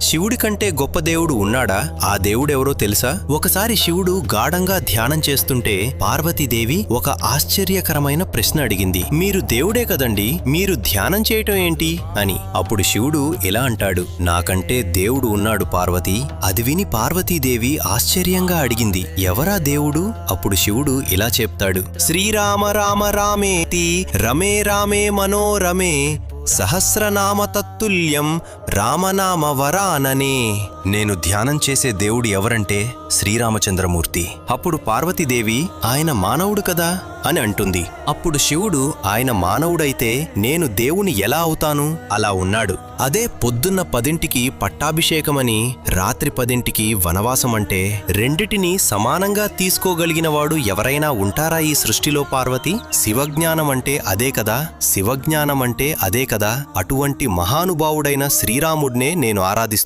శివుడి కంటే గొప్ప దేవుడు ఉన్నాడా? ఆ దేవుడెవరో తెలుసా? ఒకసారి శివుడు గాఢంగా ధ్యానం చేస్తుంటే పార్వతీదేవి ఒక ఆశ్చర్యకరమైన ప్రశ్న అడిగింది. మీరు దేవుడే కదండి, మీరు ధ్యానం చేయటం ఏంటి అని. అప్పుడు శివుడు ఇలా అంటాడు, నాకంటే దేవుడు ఉన్నాడు పార్వతి. అది విని పార్వతీదేవి ఆశ్చర్యంగా అడిగింది, ఎవరా దేవుడు? అప్పుడు శివుడు ఇలా చెప్తాడు, శ్రీరామ రామ రామేతి రమే రామే మనోరమే సహస్రనామ తత్తుల్యం రామనామ వరాననే. నేను ధ్యానం చేసే దేవుడు ఎవరంటే శ్రీరామచంద్రమూర్తి. అప్పుడు పార్వతీదేవి, ఆయన మానవుడు కదా అని అంటుంది. అప్పుడు శివుడు, ఆయన మానవుడైతే నేను దేవుని ఎలా అవుతాను? అలా ఉన్నాడు. అదే పొద్దున్న 10ంటికి పట్టాభిషేకమని రాత్రి 10ంటికి వనవాసం అంటే రెండిటినీ సమానంగా తీసుకోగలిగినవాడు ఎవరైనా ఉంటారా ఈ సృష్టిలో పార్వతి? శివజ్ఞానం అంటే అదే కదా, శివజ్ఞానం అంటే అదే కదా. అటువంటి మహానుభావుడైన శ్రీరాముడినే నేను ఆరాధిస్తున్నాను.